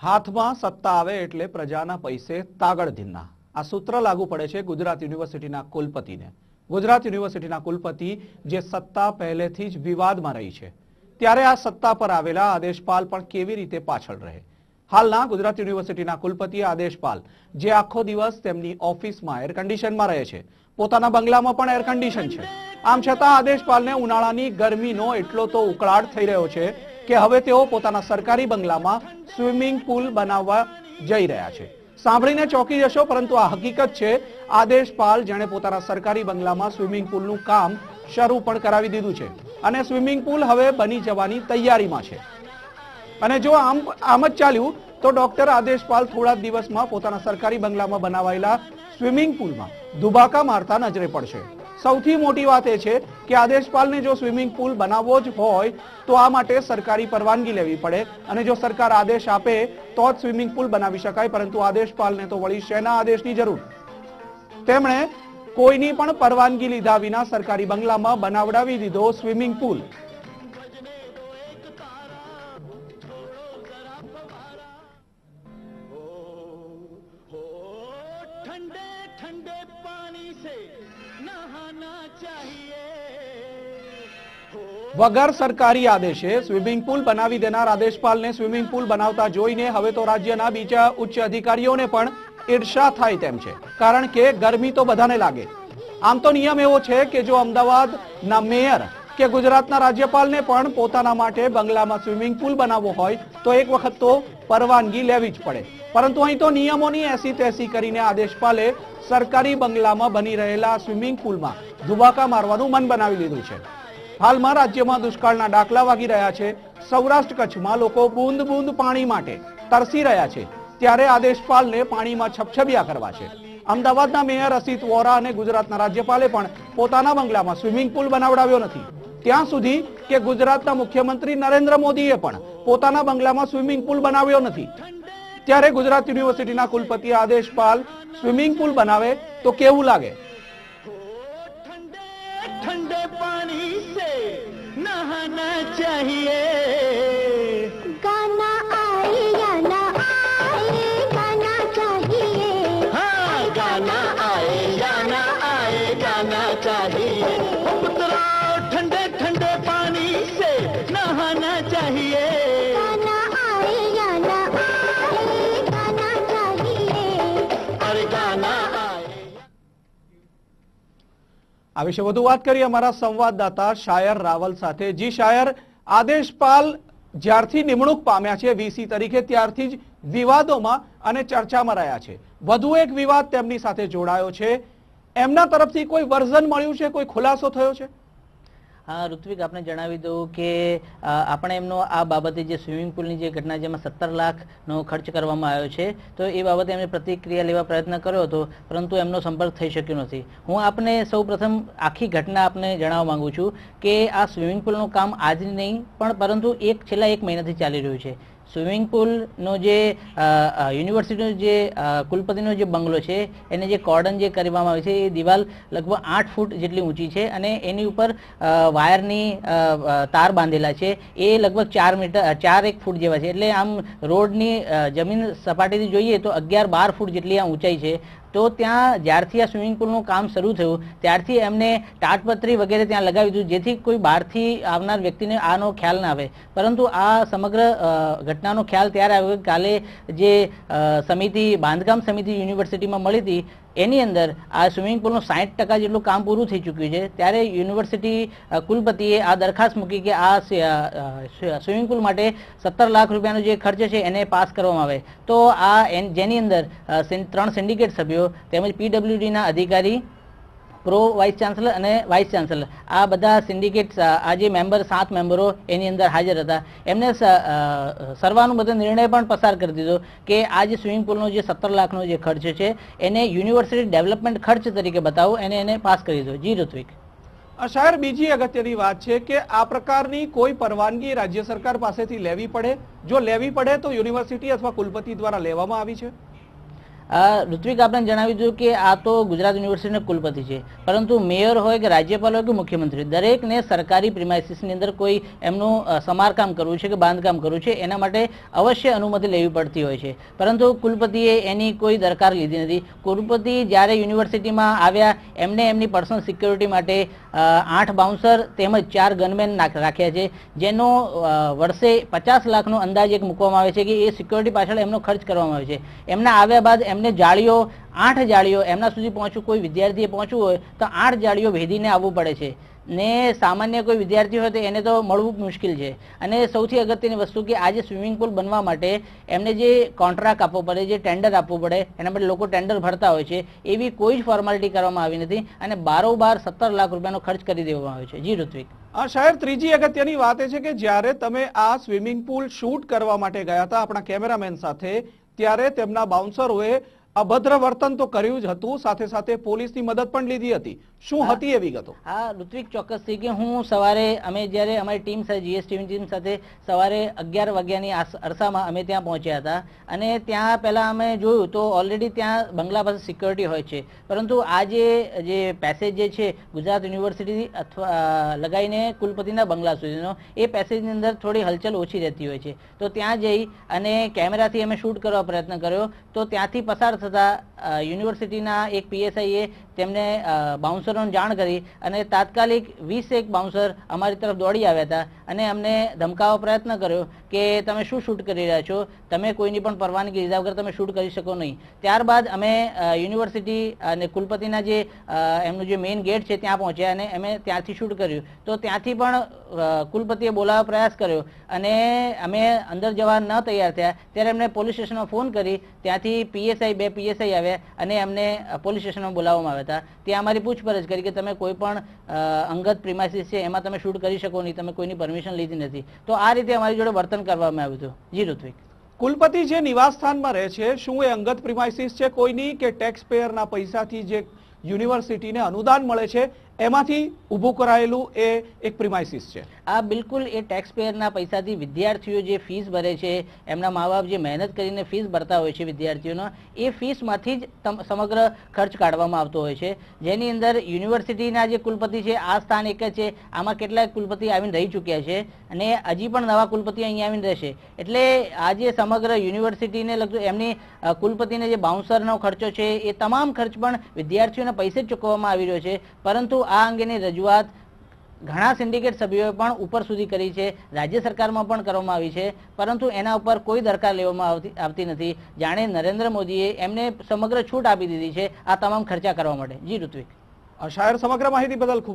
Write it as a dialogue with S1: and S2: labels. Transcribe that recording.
S1: હાથમાં સત્તા આવે એટલે પ્રજાના પૈસે તાગડધીનના આ સૂત્ર લાગુ પડે છે ગુજરાત યુનિવર્સિટીના કુલપતિને। ગુજરાત યુનિવર્સિટીના કુલપતિ જે સત્તા પહેલેથી જ વિવાદમાં રહી છે ત્યારે આ સત્તા પર આવેલા આદેશપાલ પણ કેવી રીતે પાછળ રહે। હાલના ગુજરાત યુનિવર્સિટીના કુલપતિ આદેશપાલ જે આખો દિવસ તેમની ઓફિસમાં એર કન્ડિશનમાં રહે છે, પોતાના બંગલામાં પણ એર કન્ડિશન છે, આમ છતાં આદેશપાલને ઉનાળાની ગરમીનો એટલો તો ઉકળાટ થઈ રહ્યો છે કે હવે તેઓ પોતાના સરકારી બંગલામાં સ્વિમિંગ પુલ બનાવવા જઈ રહ્યા છે। સાંભળીને ચોંકી જશો, પરંતુ આ હકીકત છે। આદેશપાલ જેણે પોતાના સરકારી બંગલામાં સ્વિમિંગ પુલનું કામ શરૂ પણ કરાવી દીધું છે અને સ્વિમિંગ પુલ હવે બની જવાની તૈયારીમાં છે। અને જો આમ જ ચાલ્યું તો ડોક્ટર આદેશપાલ થોડા દિવસમાં પોતાના સરકારી બંગલામાં બનાવાયેલા સ્વિમિંગ પુલમાં ધુબાકા મારતા નજરે પડશે। સૌથી મોટી વાત એ છે કે આદેશપાલને જો સ્વિમિંગ પુલ બનાવવો જ હોય તો આ માટે સરકારી પરવાનગી લેવી પડે અને જો સરકાર આદેશ આપે તો જ સ્વિમિંગ પુલ બનાવી શકાય, પરંતુ આદેશપાલને તો વળી શેના આદેશની જરૂર। તેમણે કોઈની પણ પરવાનગી લીધા વિના સરકારી બંગલામાં બનાવડાવી દીધો સ્વિમિંગ પુલ। વગર સરકારી આદેશે સ્વિમિંગ પુલ બનાવી દેનાર આદેશપાલને સ્વિમિંગ પુલ બનાવતા જોઈને હવે તો રાજ્યના બીજા ઉચ્ચ અધિકારીઓને પણ ઈર્ષા થાય તેમ છે, કારણ કે ગરમી તો બધાને લાગે। આમ તો નિયમ એવો છે કે જો અમદાવાદના મેયર કે ગુજરાતના રાજ્યપાલને પણ પોતાના માટે બંગલામાં સ્વિમિંગ પુલ બનાવવો હોય તો એક વખત તો પરવાનગી લેવી જ પડે, પરંતુ અહીં તો નિયમોની એસી તેસી કરીને આદેશપાલે સરકારી બંગલામાં બની રહેલા સ્વિમિંગ પુલમાં ધુબાકા મારવાનું મન બનાવી લીધું છે। હાલમાં રાજ્યમાં દુષ્કાળના ડાકલા વાગી રહ્યા છે। સૌરાષ્ટ્ર કચ્છમાં લોકો બૂંદ બૂંદ પાણી માટે તરસી રહ્યા છે, ત્યારે આદેશપાલને પાણીમાં છબછબિયા કરવા છે। અમદાવાદના મેયર અસિત વોરા અને ગુજરાતના રાજ્યપાલે પણ પોતાના બંગલામાં સ્વિમિંગ પુલ બનાવડાવ્યો નથી, ત્યાં સુધી કે ગુજરાતના મુખ્યમંત્રી નરેન્દ્ર મોદીએ પણ પોતાના બંગલામાં સ્વિમિંગ પુલ બનાવ્યો નથી। ત્યારે ગુજરાત યુનિવર્સિટીના કુલપતિ આદેશપાલ સ્વિમિંગ પુલ બનાવે તો કેવું લાગે?
S2: ठंडे पानी से नहाना चाहिए, गाना आए या ना आए गाना चाहिए, हाँ गाना आए या ना आए गाना चाहिए। पुत्रा ठंडे ठंडे पानी से नहाना चाहिए, गाना आए या ना आए गाना चाहिए, अरे गाना
S1: આ વિશે વધુ વાત કરીએ અમારા સંવાદદાતા શાયર રાવલ સાથે। જી શાયર, આદેશપાલ જ્યારથી નિમણૂક પામ્યા છે વીસી તરીકે ત્યારથી જ વિવાદોમાં અને ચર્ચામાં રહ્યા છે। વધુ એક વિવાદ તેમની સાથે જોડાયો છે, એમના તરફથી કોઈ વર્ઝન મળ્યું છે, કોઈ ખુલાસો થયો છે?
S3: હા ઋત્વિક, આપણે જણાવી દઉં કે આપણે એમનો આ બાબતે જે સ્વિમિંગ પુલની જે ઘટના જેમાં 17 લાખનો ખર્ચ કરવામાં આવ્યો છે તો એ બાબતે એમને પ્રતિક્રિયા લેવા પ્રયત્ન કર્યો હતો, પરંતુ એમનો સંપર્ક થઈ શક્યો નથી। હું આપને સૌ પ્રથમ આખી ઘટના આપને જણાવવા માંગુ છું કે આ સ્વિમિંગ પુલનું કામ આજ નહીં પણ પરંતુ છેલ્લા 1 મહિનાથી ચાલી રહ્યું છે। સ્વિમિંગ પુલનો જે યુનિવર્સિટીનો જે કુલપતિનો જે બંગલો છે એને જે કોર્ડન જે કરવામાં આવે છે એ દિવાલ લગભગ 8 ફૂટ જેટલી ઊંચી છે અને એની ઉપર વાયરની તાર બાંધેલા છે એ લગભગ 4 ફૂટ જેવા છે, એટલે આમ રોડની જમીન સપાટીથી જોઈએ તો 11-12 ફૂટ જેટલી આ ઊંચાઈ છે। તો ત્યાં જ્યારથી આ સ્વિમિંગ પુલનું કામ શરૂ થયું ત્યારથી એમને તાટપત્રી વગેરે ત્યાં લગાવી દીધું જેથી કોઈ બહારથી આવનાર વ્યક્તિને આનો ખ્યાલ ના આવે, પરંતુ આ સમગ્ર ઘટનાનો ખ્યાલ ત્યારે આવ્યો કાલે જે સમિતિ બાંધકામ સમિતિ યુનિવર્સિટીમાં મળી હતી એની અંદર આ સ્વિમિંગ પુલનું 60% જેટલું કામ પૂરું થઈ ચૂક્યું છે। ત્યારે યુનિવર્સિટી કુલપતિએ આ દરખાસ્ત મૂકી કે આ સ્વિમિંગ પુલ માટે 17 લાખ રૂપિયાનો જે ખર્ચ છે એને પાસ કરવામાં આવે, તો આ જેની અંદર 3 સિન્ડિકેટ સભ્યો તેમજ પીડબ્લ્યુડીના અધિકારી, પ્રો વાઇસ ચાન્સલર અને વાઇસ ચાન્સલર આ બધા સિન્ડિકેટ આ જે મેમ્બર 7 મેમ્બરો એની અંદર હાજર હતા, એમને સર્વાનુમતે નિર્ણય પણ પસાર કરી દીધો કે આ જે સ્વિમિંગ પુલનો જે 17 લાખનો જે ખર્ચ છે એને યુનિવર્સિટી ડેવલપમેન્ટ ખર્ચ તરીકે બતાવો, એને પાસ કરી દીધો। જી ઋત્વિક।
S1: શાયર, બીજી અગત્યની વાત છે કે આ પ્રકારની કોઈ પરવાનગી રાજ્ય સરકાર પાસેથી લેવી પડે? જો લેવી પડે તો યુનિવર્સિટી અથવા કુલપતિ દ્વારા લેવામાં આવી છે?
S3: ઋત્વિક આપણે જણાવી દીધું કે આ તો ગુજરાત યુનિવર્સિટીના કુલપતિ છે, પરંતુ મેયર હોય કે રાજ્યપાલ હોય કે મુખ્યમંત્રી, દરેકને સરકારી પ્રિમાઇસીસની અંદર કોઈ એમનું સમારકામ કરવું છે કે બાંધકામ કરવું છે, એના માટે અવશ્ય અનુમતિ લેવી પડતી હોય છે. પરંતુ કુલપતિએ એની કોઈ દરકાર લીધી નથી. કુલપતિ જ્યારે યુનિવર્સિટીમાં આવ્યા એમને એમની પર્સનલ સિક્યોરિટી માટે 8 બાઉન્સર તેમજ 4 ગનમેન રાખ્યા છે, જેનો વર્ષે 50 લાખનો અંદાજ એક મૂકવામાં આવે છે કે એ સિક્યોરિટી પાછળ એમનો ખર્ચ કરવામાં આવે છે. એમના આવ્યા બાદ એમને જાળીઓ 8 જાળીઓ એમના સુધી પહોંચવું, કોઈ વિદ્યાર્થીએ પહોંચવું હોય તો 8 જાળીઓ ભેદીને આવવું પડે છે ને સામાન્ય કોઈ વિદ્યાર્થી હોય તો એને તો મળવું મુશ્કેલ છે. અને સૌથી અગત્યની વસ્તુ કે આજે સ્વિમિંગ પુલ બનવા માટે એમને જે કોન્ટ્રાક્ટ આપવો પડે, જે ટેન્ડર આપવું પડે, એના માટે લોકો ટેન્ડર ભરતા હોય છે, એવી કોઈ જ ફોર્માલિટી કરવામાં આવી નથી અને બારોબાર 17 લાખ રૂપિયાનો ખર્ચ કરી દેવામાં આવ્યો છે. જી ઋત્વિક.
S1: શાયદ ત્રીજી અગત્યની વાત એ છે કે જ્યારે તમે આ સ્વિમિંગ પુલ શૂટ કરવા માટે ગયા હતા આપણા કેમેરામેન સાથે, ત્યારે તેમના બાઉન્સરોએ અભદ્ર વર્તન તો કર્યું જ હતું, સાથે સાથે પોલીસની મદદ પણ લીધી હતી. શું હતી એ વિગતો?
S3: હા ઋત્વિક, ચોક્કસથી કે હું સવારે અમે જ્યારે અમારી ટીમ સાથે જીએસટીવી ટીમ સાથે સવારે 11 વાગ્યાની અરસામાં અમે ત્યાં પહોંચ્યા હતા અને ત્યાં પહેલાં અમે જોયું તો ઓલરેડી ત્યાં બંગલા પાસે સિક્યોરિટી હોય છે, પરંતુ આ જે પેસેજ જે છે ગુજરાત યુનિવર્સિટી અથવા લગાવીને કુલપતિના બંગલા સુધીનો, એ પેસેજની અંદર થોડી હલચલ ઓછી રહેતી હોય છે. તો ત્યાં જઈ અને કેમેરાથી અમે શૂટ કરવા પ્રયત્ન કર્યો તો ત્યાંથી પસાર થતા યુનિવર્સિટીના એક પીએસઆઈએ તેમને બાઉન્સરોને જાણ કરી અને તાત્કાલિક 20 બાઉન્સર અમારી તરફ દોડી આવ્યા હતા અને અમને ધમકાવવા પ્રયત્ન કર્યો કે તમે શું શૂટ કરી રહ્યા છો, તમે કોઈની પણ પરવાનગી લીધા વગર તમે શૂટ કરી શકો નહીં. ત્યારબાદ અમે યુનિવર્સિટી અને કુલપતિના જે એમનું જે મેઇન ગેટ છે ત્યાં પહોંચ્યા અને અમે ત્યાંથી શૂટ કર્યું. તો ત્યાંથી પણ કુલપતિએ બોલાવવા પ્રયાસ કર્યો અને અમે અંદર જવા ન તૈયાર થયા ત્યારે એમને પોલીસ સ્ટેશનમાં ફોન કરી ત્યાંથી બે પીએસઆઈ આવ્યા અને અમને પોલીસ સ્ટેશનમાં બોલાવવામાં આવ્યા હતા. ત્યાં અમારી પૂછપરછ કરી કે તમે કોઈ પણ અંગત પ્રિમાઇસીસ છે એમાં તમે શૂટ કરી શકો નહીં, તમે કોઈની પરમિશન લીધી નથી. તો આ રીતે અમારી જોડે વર્તન કરવામાં આવ્યું હતું. જી ઋત્વિક.
S1: કુલપતિ જે નિવાસસ્થાનમાં રહે છે, શું એ અંગત પ્રિમાઇસીસ છે કોઈની કે ટેક્સ પેયરના પૈસાથી જે યુનિવર્સિટીને અનુદાન મળે છે એમાંથી ઊભું કરાયેલું એ એક પ્રિમાઇસીસ છે?
S3: આ બિલકુલ એ ટેક્સ પેયરના પૈસાથી વિદ્યાર્થીઓ જે ફીસ ભરે છે, એમના મા બાપ જે મહેનત કરીને ફીસ ભરતા હોય છે વિદ્યાર્થીઓનો, એ ફીસમાંથી જ સમગ્ર ખર્ચ કાઢવામાં આવતો હોય છે, જેની અંદર યુનિવર્સિટીના જે કુલપતિ છે આ સ્થાન એક જ છે. આમાં કેટલાક કુલપતિ આવીને રહી ચૂક્યા છે અને હજી પણ નવા કુલપતિ અહીંયા આવીને રહેશે. એટલે આ જે સમગ્ર યુનિવર્સિટીને લગતું એમની કુલપતિને જે બાઉન્સરનો ખર્ચો છે એ તમામ ખર્ચ પણ વિદ્યાર્થીઓના પૈસે જ ચૂકવવામાં આવી રહ્યો છે. પરંતુ આ અંગેની રજૂઆત ઘણા સિન્ડિકેટ સભ્યોએ પણ ઉપર સુધી કરી છે, રાજ્ય સરકારમાં પણ કરવામાં આવી છે, પરંતુ એના ઉપર કોઈ દરકાર લેવામાં આવતી નથી. જાણે નરેન્દ્ર મોદીએ એમને સમગ્ર છૂટ આપી દીધી છે આ તમામ ખર્ચા કરવા માટે. જી ઋત્વિક.
S1: શાયર, સમગ્ર માહિતી બદલ ખૂબ